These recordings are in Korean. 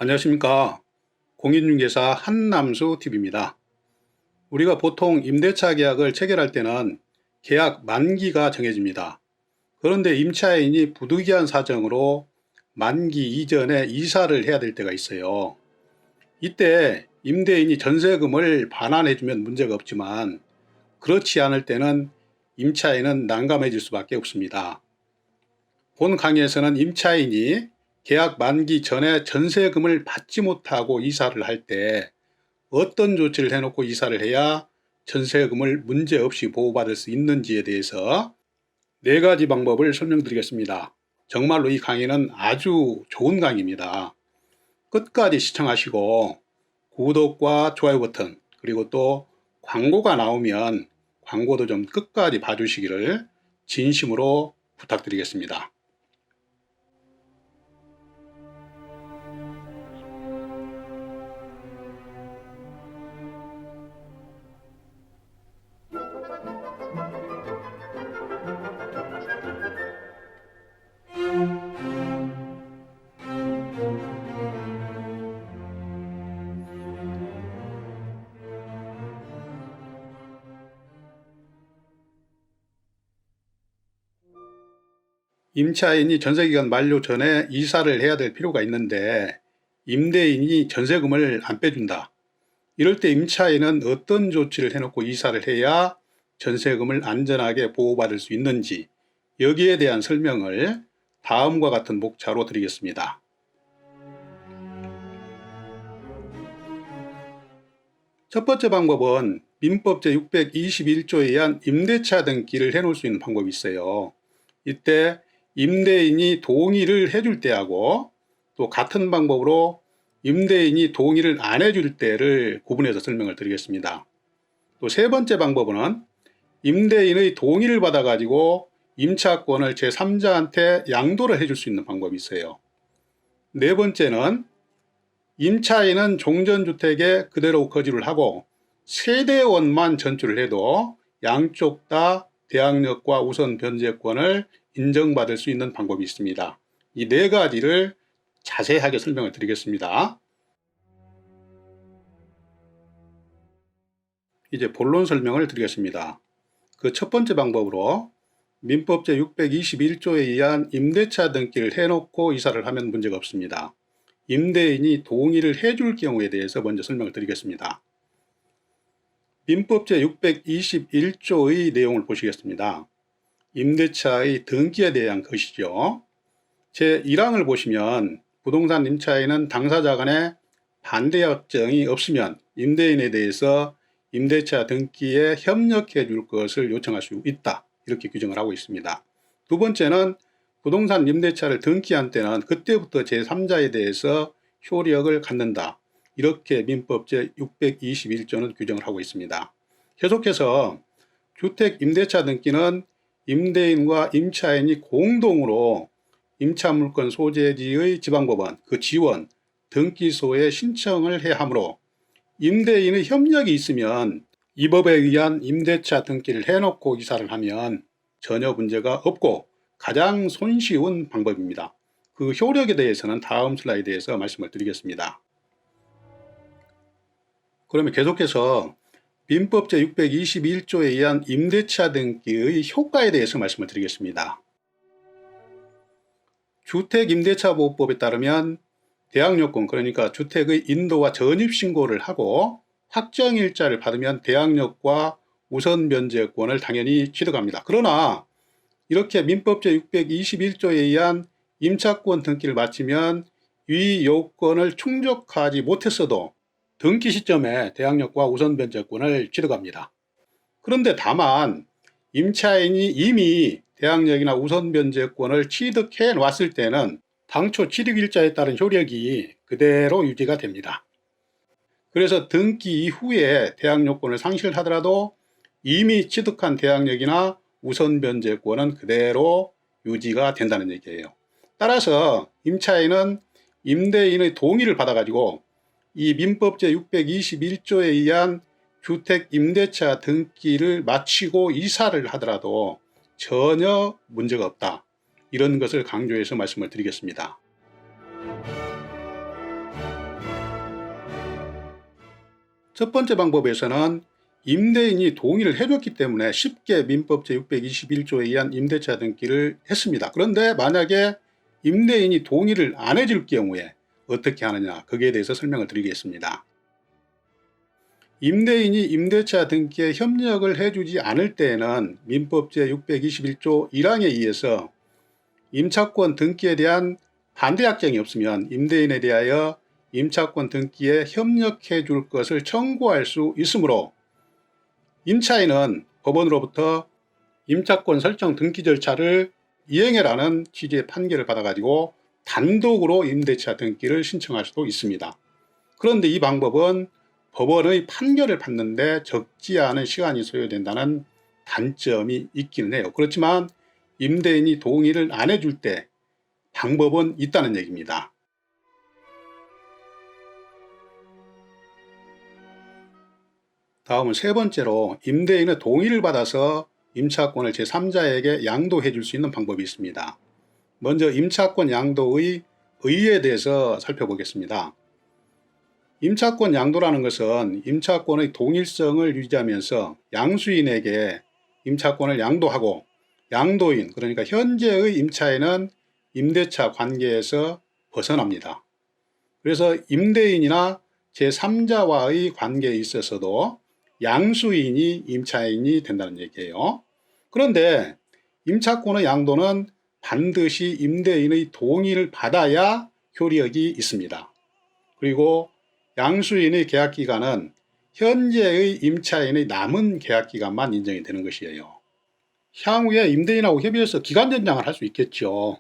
안녕하십니까. 공인중개사 한남수TV입니다. 우리가 보통 임대차 계약을 체결할 때는 계약 만기가 정해집니다. 그런데 임차인이 부득이한 사정으로 만기 이전에 이사를 해야 될 때가 있어요. 이때 임대인이 전세금을 반환해주면 문제가 없지만 그렇지 않을 때는 임차인은 난감해질 수밖에 없습니다. 본 강의에서는 임차인이 계약 만기 전에 전세금을 받지 못하고 이사를 할 때 어떤 조치를 해놓고 이사를 해야 전세금을 문제없이 보호받을 수 있는지에 대해서 4가지 방법을 설명드리겠습니다. 정말로 이 강의는 아주 좋은 강의입니다. 끝까지 시청하시고 구독과 좋아요 버튼, 그리고 또 광고가 나오면 광고도 좀 끝까지 봐주시기를 진심으로 부탁드리겠습니다. 임차인이 전세기간 만료 전에 이사를 해야 될 필요가 있는데 임대인이 전세금을 안 빼준다. 이럴 때 임차인은 어떤 조치를 해놓고 이사를 해야 전세금을 안전하게 보호받을 수 있는지, 여기에 대한 설명을 다음과 같은 목차로 드리겠습니다. 첫 번째 방법은 민법 제621조에 의한 임대차 등기를 해놓을 수 있는 방법이 있어요. 이때 임대인이 동의를 해줄 때하고 또 같은 방법으로 임대인이 동의를 안 해줄 때를 구분해서 설명을 드리겠습니다. 또 세 번째 방법은 임대인의 동의를 받아 가지고 임차권을 제3자한테 양도를 해줄 수 있는 방법이 있어요. 네 번째는 임차인은 종전주택에 그대로 거주를 하고 세대원만 전출을 해도 양쪽 다 대항력과 우선 변제권을 인정받을 수 있는 방법이 있습니다. 이 4가지를 자세하게 설명을 드리겠습니다. 이제 본론 설명을 드리겠습니다. 그 첫 번째 방법으로 민법 제621조에 의한 임대차 등기를 해놓고 이사를 하면 문제가 없습니다. 임대인이 동의를 해줄 경우에 대해서 먼저 설명을 드리겠습니다. 민법 제621조의 내용을 보시겠습니다. 임대차의 등기에 대한 것이죠. 제1항을 보시면 부동산 임차인은 당사자 간에 반대 협정이 없으면 임대인에 대해서 임대차 등기에 협력해 줄 것을 요청할 수 있다. 이렇게 규정을 하고 있습니다. 두 번째는 부동산 임대차를 등기한 때는 그때부터 제3자에 대해서 효력을 갖는다. 이렇게 민법 제621조는 규정을 하고 있습니다. 계속해서 주택 임대차 등기는 임대인과 임차인이 공동으로 임차물권 소재지의 지방법원, 그 지원, 등기소에 신청을 해야 하므로 임대인의 협력이 있으면 이 법에 의한 임대차 등기를 해놓고 이사를 하면 전혀 문제가 없고 가장 손쉬운 방법입니다. 그 효력에 대해서는 다음 슬라이드에서 말씀을 드리겠습니다. 그러면 계속해서 민법 제621조에 의한 임대차 등기의 효과에 대해서 말씀을 드리겠습니다. 주택임대차보호법에 따르면 대항력권, 그러니까 주택의 인도와 전입신고를 하고 확정일자를 받으면 대항력과 우선변제권을 당연히 취득합니다. 그러나 이렇게 민법 제621조에 의한 임차권 등기를 마치면 이 요건을 충족하지 못했어도 등기 시점에 대항력과 우선변제권을 취득합니다. 그런데 다만 임차인이 이미 대항력이나 우선변제권을 취득해 놨을 때는 당초 취득일자에 따른 효력이 그대로 유지가 됩니다. 그래서 등기 이후에 대항력권을 상실하더라도 이미 취득한 대항력이나 우선변제권은 그대로 유지가 된다는 얘기예요. 따라서 임차인은 임대인의 동의를 받아가지고 이 민법 제621조에 의한 주택 임대차 등기를 마치고 이사를 하더라도 전혀 문제가 없다. 이런 것을 강조해서 말씀을 드리겠습니다. 첫 번째 방법에서는 임대인이 동의를 해줬기 때문에 쉽게 민법제 621조에 의한 임대차 등기를 했습니다. 그런데 만약에 임대인이 동의를 안 해줄 경우에 어떻게 하느냐, 거기에 대해서 설명을 드리겠습니다. 임대인이 임대차 등기에 협력을 해주지 않을 때에는 민법제 621조 1항에 의해서 임차권 등기에 대한 반대 약정이 없으면 임대인에 대하여 임차권 등기에 협력해 줄 것을 청구할 수 있으므로 임차인은 법원으로부터 임차권 설정 등기 절차를 이행해라는 취지의 판결을 받아가지고 단독으로 임대차 등기를 신청할 수도 있습니다. 그런데 이 방법은 법원의 판결을 받는데 적지 않은 시간이 소요된다는 단점이 있기는 해요. 그렇지만 임대인이 동의를 안 해줄 때 방법은 있다는 얘기입니다. 다음은 세 번째로 임대인의 동의를 받아서 임차권을 제3자에게 양도해 줄 수 있는 방법이 있습니다. 먼저 임차권 양도의 의의에 대해서 살펴보겠습니다. 임차권 양도라는 것은 임차권의 동일성을 유지하면서 양수인에게 임차권을 양도하고 양도인, 그러니까 현재의 임차인은 임대차 관계에서 벗어납니다. 그래서 임대인이나 제3자와의 관계에 있어서도 양수인이 임차인이 된다는 얘기예요. 그런데 임차권의 양도는 반드시 임대인의 동의를 받아야 효력이 있습니다. 그리고 양수인의 계약기간은 현재의 임차인의 남은 계약기간만 인정이 되는 것이에요. 향후에 임대인하고 협의해서 기간 연장을 할 수 있겠죠.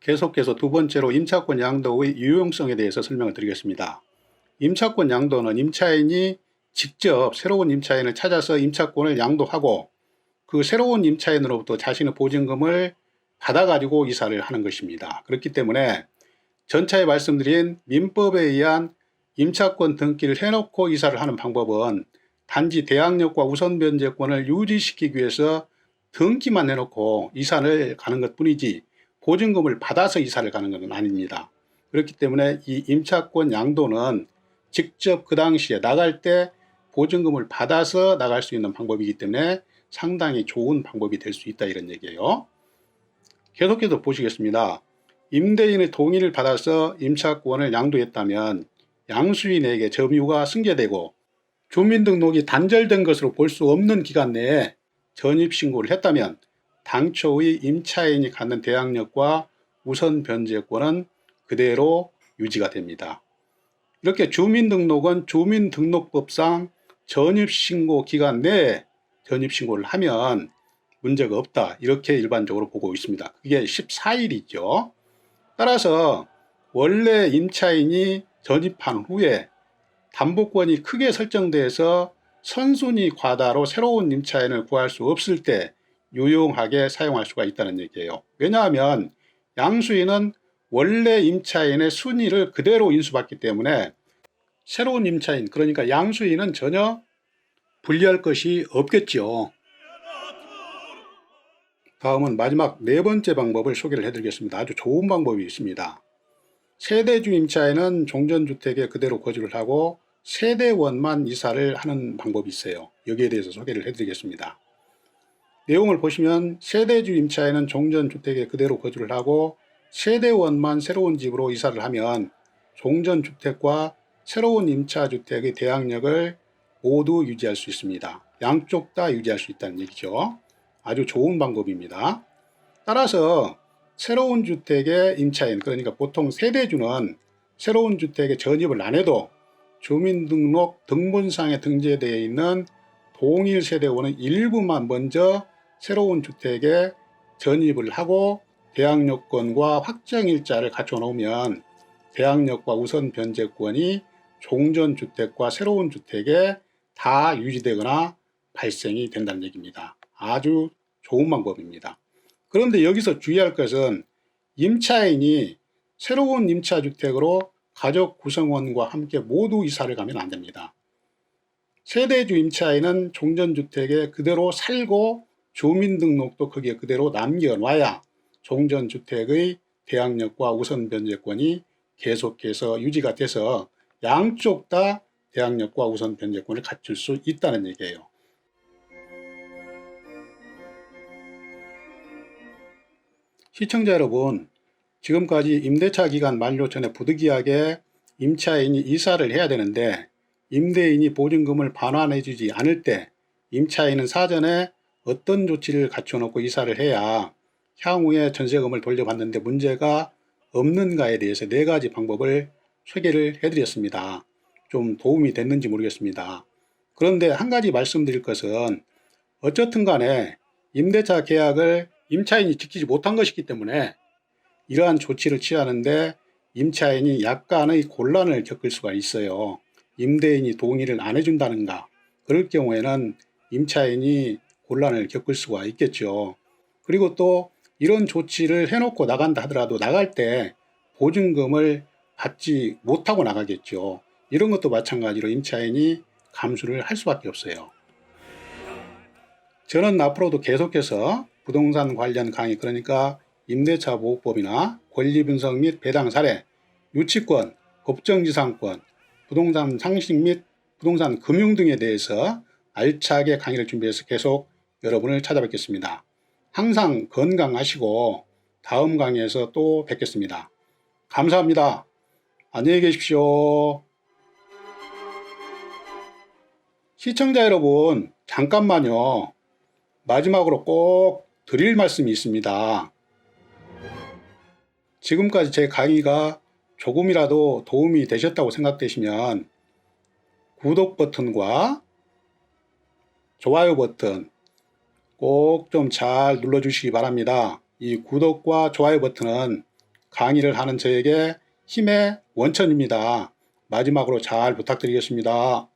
계속해서 두 번째로 임차권 양도의 유용성에 대해서 설명을 드리겠습니다. 임차권 양도는 임차인이 직접 새로운 임차인을 찾아서 임차권을 양도하고 그 새로운 임차인으로부터 자신의 보증금을 받아가지고 이사를 하는 것입니다. 그렇기 때문에 전차에 말씀드린 민법에 의한 임차권 등기를 해놓고 이사를 하는 방법은 단지 대항력과 우선 변제권을 유지시키기 위해서 등기만 해놓고 이사를 가는 것 뿐이지 보증금을 받아서 이사를 가는 것은 아닙니다. 그렇기 때문에 이 임차권 양도는 직접 그 당시에 나갈 때 보증금을 받아서 나갈 수 있는 방법이기 때문에 상당히 좋은 방법이 될 수 있다, 이런 얘기예요. 계속해서 보시겠습니다. 임대인의 동의를 받아서 임차권을 양도했다면 양수인에게 점유가 승계되고 주민등록이 단절된 것으로 볼 수 없는 기간 내에 전입신고를 했다면 당초의 임차인이 갖는 대항력과 우선 변제권은 그대로 유지가 됩니다. 이렇게 주민등록은 주민등록법상 전입신고 기간 내에 전입신고를 하면 문제가 없다, 이렇게 일반적으로 보고 있습니다. 그게 14일이죠. 따라서 원래 임차인이 전입한 후에 담보권이 크게 설정돼서 선순위 과다로 새로운 임차인을 구할 수 없을 때 유용하게 사용할 수가 있다는 얘기예요. 왜냐하면 양수인은 원래 임차인의 순위를 그대로 인수받기 때문에 새로운 임차인, 그러니까 양수인은 전혀 불리할 것이 없겠죠. 다음은 마지막 네 번째 방법을 소개를 해드리겠습니다. 아주 좋은 방법이 있습니다. 세대주 임차인은 종전주택에 그대로 거주를 하고 세대원만 이사를 하는 방법이 있어요. 여기에 대해서 소개를 해드리겠습니다. 내용을 보시면 세대주 임차인은 종전주택에 그대로 거주를 하고 세대원만 새로운 집으로 이사를 하면 종전주택과 새로운 임차주택의 대항력을 모두 유지할 수 있습니다. 양쪽 다 유지할 수 있다는 얘기죠. 아주 좋은 방법입니다. 따라서 새로운 주택의 임차인, 그러니까 보통 세대주는 새로운 주택에 전입을 안 해도 주민등록 등본상에 등재되어 있는 동일 세대원의 일부만 먼저 새로운 주택에 전입을 하고 대항력권과 확정일자를 갖춰 놓으면 대항력과 우선 변제권이 종전주택과 새로운 주택에 다 유지되거나 발생이 된다는 얘기입니다. 아주 좋은 방법입니다. 그런데 여기서 주의할 것은 임차인이 새로운 임차주택으로 가족 구성원과 함께 모두 이사를 가면 안 됩니다. 세대주 임차인은 종전주택에 그대로 살고 주민등록도 거기에 그대로 남겨놔야 종전주택의 대항력과 우선 변제권이 계속해서 유지가 돼서 양쪽 다 대항력과 우선 변제권을 갖출 수 있다는 얘기예요. 시청자 여러분, 지금까지 임대차 기간 만료 전에 부득이하게 임차인이 이사를 해야 되는데 임대인이 보증금을 반환해 주지 않을 때 임차인은 사전에 어떤 조치를 갖춰 놓고 이사를 해야 향후에 전세금을 돌려받는데 문제가 없는가에 대해서 4가지 방법을 소개를 해드렸습니다. 좀 도움이 됐는지 모르겠습니다. 그런데 한 가지 말씀드릴 것은 어쨌든 간에 임대차 계약을 임차인이 지키지 못한 것이기 때문에 이러한 조치를 취하는데 임차인이 약간의 곤란을 겪을 수가 있어요. 임대인이 동의를 안 해준다는가, 그럴 경우에는 임차인이 곤란을 겪을 수가 있겠죠. 그리고 또 이런 조치를 해놓고 나간다 하더라도 나갈 때 보증금을 받지 못하고 나가겠죠. 이런 것도 마찬가지로 임차인이 감수를 할 수밖에 없어요. 저는 앞으로도 계속해서 부동산 관련 강의, 그러니까 임대차 보호법이나 권리분석 및 배당 사례, 유치권, 법정지상권, 부동산 상식 및 부동산 금융 등에 대해서 알차게 강의를 준비해서 계속 여러분을 찾아뵙겠습니다. 항상 건강하시고 다음 강의에서 또 뵙겠습니다. 감사합니다. 안녕히 계십시오. 시청자 여러분, 잠깐만요. 마지막으로 꼭 드릴 말씀이 있습니다. 지금까지 제 강의가 조금이라도 도움이 되셨다고 생각되시면 구독 버튼과 좋아요 버튼 꼭 좀 잘 눌러주시기 바랍니다. 이 구독과 좋아요 버튼은 강의를 하는 저에게 힘의 원천입니다. 마지막으로 잘 부탁드리겠습니다.